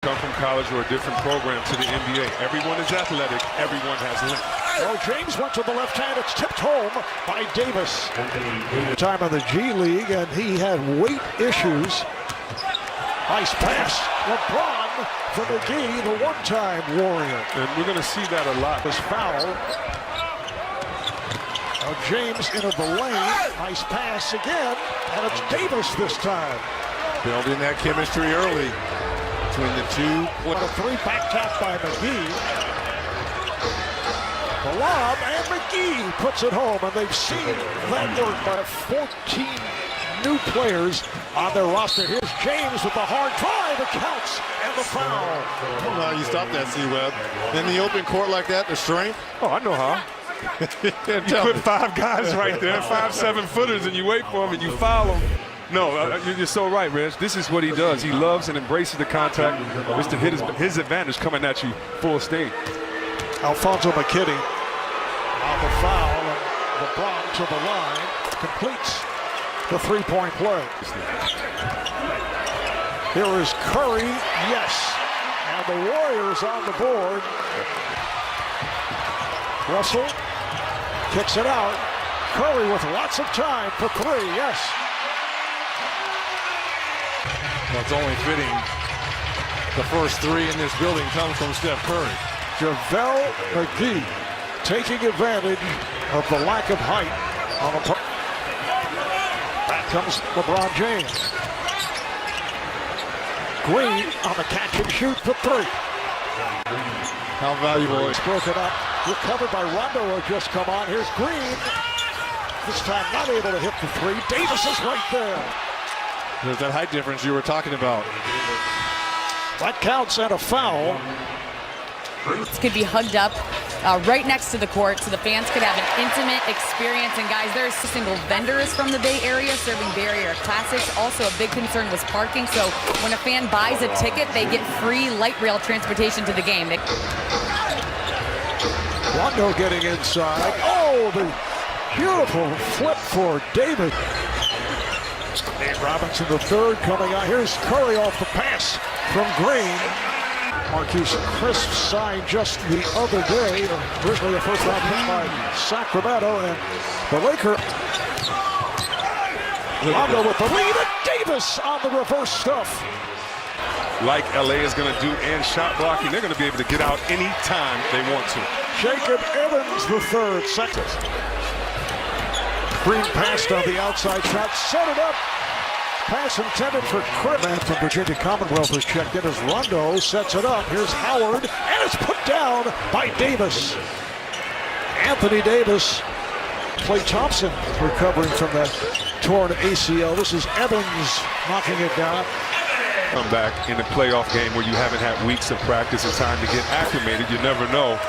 Come from college or a different program to the NBA. Everyone is athletic. Everyone has length. Well, James went to the left hand. It's tipped home by Davis. Time in the G League, and he had weight issues. Nice pass. LeBron for McGee, the one-time Warrior. And we're going to see that a lot. This foul. Now James into the lane. Nice pass again, and it's Davis this time. Building that chemistry early between the two. What a three back tap by McGee. The lob, and McGee puts it home, and they've seen that work by 14 new players on their roster. Here's James with the hard drive, it counts, and the foul. I don't know how you stop that, C-Web. In the open court like that, the strength. Oh, I know how. You put 5 guys right there, 5 7-footers, and you wait for them and you foul them. No, you're so right, Reg. This is what he does. He loves and embraces the contact. It's to hit his advantage coming at you full steam. Alfonso McKinney on the foul, and LeBron to the line, completes the three-point play. Here is Curry, yes, and the Warriors on the board. Russell kicks it out. Curry with lots of time for three, yes. Well, it's only fitting the first 3 in this building comes from Steph Curry. JaVale McGee taking advantage of the lack of height on the back comes LeBron James. Green on the catch and shoot for 3. How valuable. It's broken up. Recovered by Rondo, who just come on. Here's Green. This time not able to hit the 3. Davis is right there. There's that height difference you were talking about. That counts, and a foul. This could be hugged up right next to the court so the fans could have an intimate experience. And guys, there's single vendors from the Bay Area serving Bay Area classics. Also a big concern was parking. So when a fan buys a ticket, they get free light rail transportation to the game. Rondo getting inside. Oh, the beautiful flip for David. Nate Robinson the third coming out. Here's Curry off the pass from Green. Marquise Crisp signed just the other day. Originally a first-round pick by Sacramento, and the Laker. Rondo with the lead, and Davis on the reverse stuff. Like LA is going to do and shot blocking, they're going to be able to get out anytime they want to. Jacob Evans the third, second. Green passed on the outside shot, set it up. Pass intended for Crisp. Man from Virginia Commonwealth has checked in as Rondo sets it up. Here's Howard, and it's put down by Davis. Anthony Davis. Klay Thompson recovering from that torn ACL. This is Evans knocking it down. Come back in the playoff game where you haven't had weeks of practice and time to get acclimated. You never know.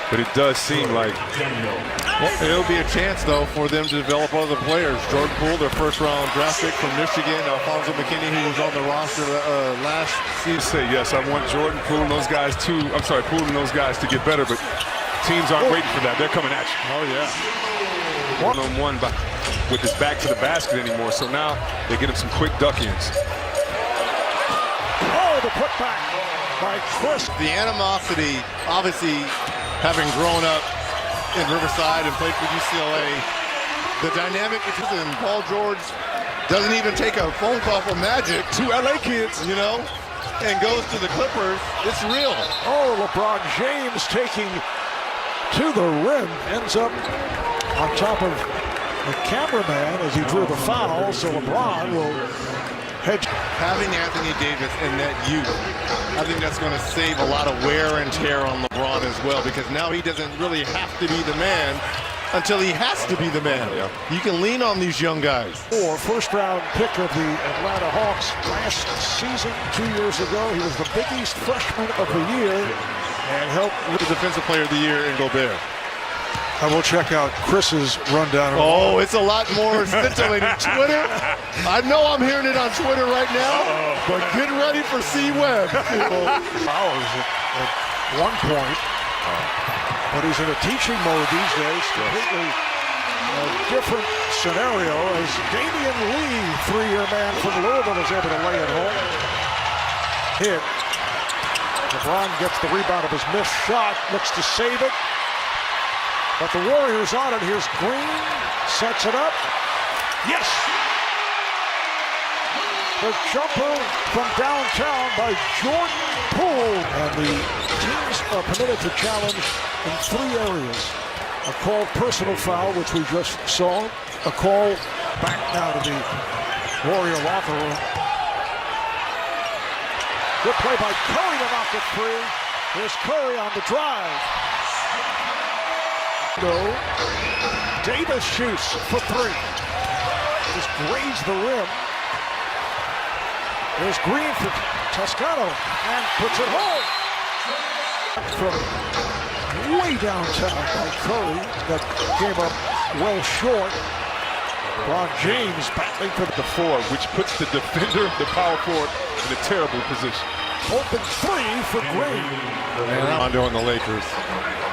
But it does seem like... Well, it'll be a chance, though, for them to develop other players. Jordan Poole, their first-round draft pick from Michigan. Alfonso McKinney, who was on the roster last season. Say, yes, I want Jordan Poole and those guys to... I'm sorry, Poole and those guys to get better, but teams aren't waiting for that. They're coming at you. Oh, yeah. One-on-one with his back to the basket anymore, so now they get him some quick duck-ins. Oh, the putback by Crisp. The animosity, obviously, having grown up in Riverside and played for UCLA, the dynamic between Paul George doesn't even take a phone call from Magic, 2 LA kids, you know, and goes to the Clippers. It's real. Oh, LeBron James taking to the rim, ends up on top of the cameraman as he drew the foul, so LeBron will hedge. Having Anthony Davis in that youth, I think that's going to save a lot of wear and tear on LeBron as well, because now he doesn't really have to be the man until he has to be the man. Yeah. You can lean on these young guys. First-round pick of the Atlanta Hawks last season, 2 years ago. He was the Big East Freshman of the Year and helped with the Defensive Player of the Year in Gobert. I will check out Chris's rundown. Oh, it's a lot more scintillating. Twitter. I know I'm hearing it on Twitter right now, but get ready for C-Web. Powers at one point, but he's in a teaching mode these days. Completely different scenario as Damian Lee, 3-year man from Louisville, is able to lay it home. Hit. LeBron gets the rebound of his missed shot, looks to save it. But the Warriors on it. Here's Green, sets it up. Yes! The jumper from downtown by Jordan Poole. And the teams are permitted to challenge in 3 areas. A called personal foul, which we just saw. A call back now to the Warrior locker room. Good play by Curry to knock it free. Here's Curry on the drive. No. Davis shoots for 3. Just grazed the rim. There's Green for Toscano and puts it home. From way downtown by Curry that came up well short. LeBron James battling for the 4, which puts the defender, the power forward, in a terrible position. Open 3 for Green. And Rondo and the Lakers.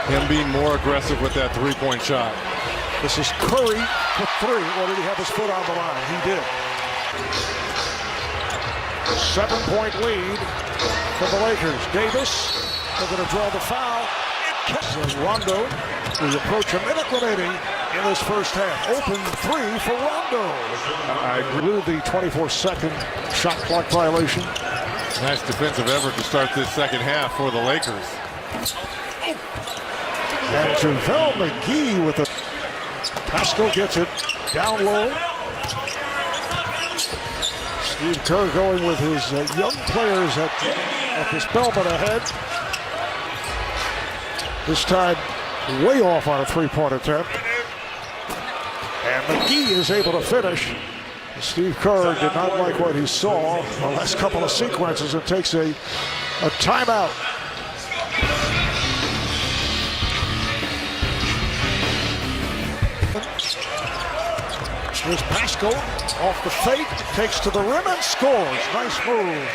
Him being more aggressive with that 3-point shot. This is Curry for 3. Or did he have his foot on the line? He did. 7-point lead for the Lakers. Davis, they're going to draw the foul. And Rondo, we approach a minute remaining in this first half. Open 3 for Rondo. I agree. With the 24-second shot clock violation. Nice defensive effort to start this second half for the Lakers. And JaVale McGee with a... Pascal gets it down low. Steve Kerr going with his young players at this Spellman ahead. This time way off on a 3-point attempt. And McGee is able to finish. Steve Kerr did not like what he saw the last couple of sequences and takes a timeout. Here's Pascal off the fake, takes to the rim and scores. Nice move.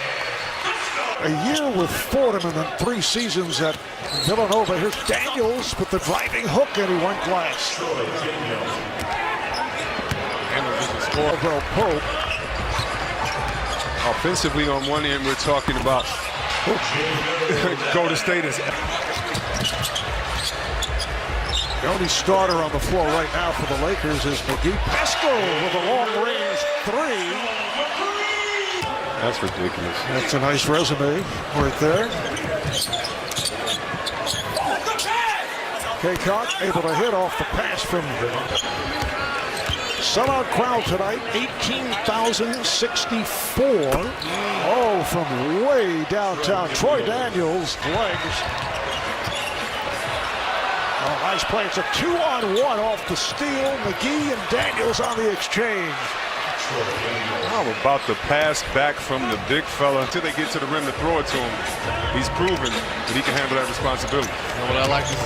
A year with Fordham and then 3 seasons at Villanova. Here's Daniels with the driving hook and he went glass. Caldwell Pope. Offensively, on one end, we're talking about Golden State is. The only starter on the floor right now for the Lakers is McGee. Pascal with a long-range 3. That's ridiculous. That's a nice resume right there. Kaycock able to hit off the pass from sellout crowd tonight, 18,064. Oh, from way downtown. Troy Daniels' legs. Oh, nice play. It's a 2-on-1 off the steal. McGee and Daniels on the exchange. How about the pass back from the big fella until they get to the rim to throw it to him? He's proven that he can handle that responsibility. And what I like to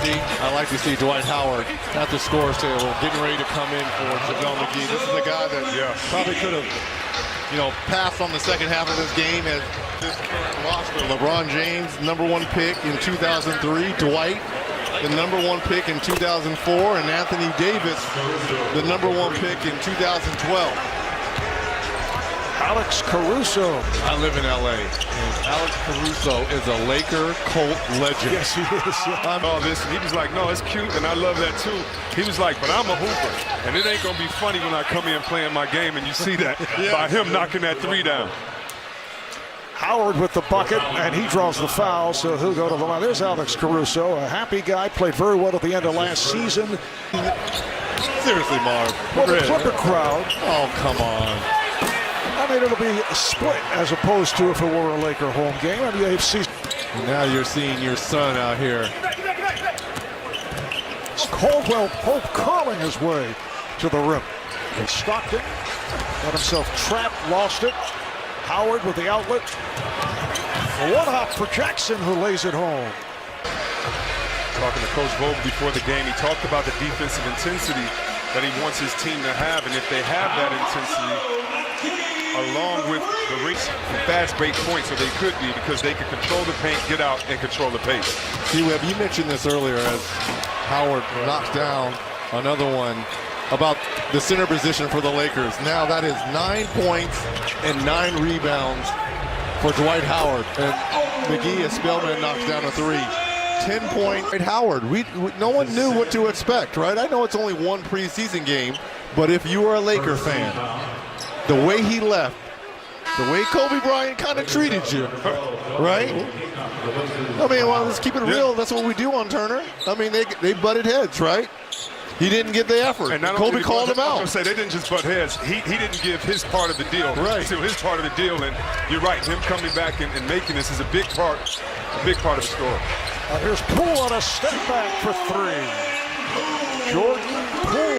see, Dwight Howard at the scores table, getting ready to come in for JaVale McGee. This is a guy that probably could have, passed on the second half of this game as this current roster. LeBron James, #1 pick in 2003. Dwight, the #1 pick in 2004. And Anthony Davis, the #1 pick in 2012. Alex Caruso. I live in LA, and Alex Caruso is a Laker Colt legend. Yes, he is. Yeah. All this, and he was like, no, it's cute, and I love that too. He was like, but I'm a hooper, and it ain't gonna be funny when I come in playing my game, and you see that by him knocking that 3 down. Howard with the bucket, and he draws the foul, so he'll go to the line. There's Alex Caruso, a happy guy, played very well at the end of last season. Seriously, Marv. Well, the Clipper crowd. Oh, come on. I mean, it'll be a split as opposed to if it were a Laker home game. I mean, AFC. And now you're seeing your son out here. Caldwell Pope curling his way to the rim. And Stockton got himself trapped, lost it. Howard with the outlet. A one-hop for Jackson, who lays it home. Talking to Coach Vogel before the game, he talked about the defensive intensity that he wants his team to have, and if they have that intensity, along with the race and fast break points, so they could be, because they can control the paint, get out, and control the pace. T-Web, you mentioned this earlier as Howard knocks down another one about the center position for the Lakers. Now that is 9 points and 9 rebounds for Dwight Howard. And McGee, a Spellman, knocks down a 3. 10-point Dwight Howard. No one knew what to expect, right? I know it's only one preseason game, but if you are a Laker fan, the way he left, the way Kobe Bryant kind of treated you, right? I mean, well, let's keep it real. That's what we do on Turner. I mean, they butted heads, right? He didn't get the effort. And Kobe called him out. I was going to say, they didn't just butt heads. He didn't give his part of the deal. Right. To his part of the deal. And you're right, him coming back and making this is a big part of the story. Here's Poole on a step back for 3. Jordan Poole.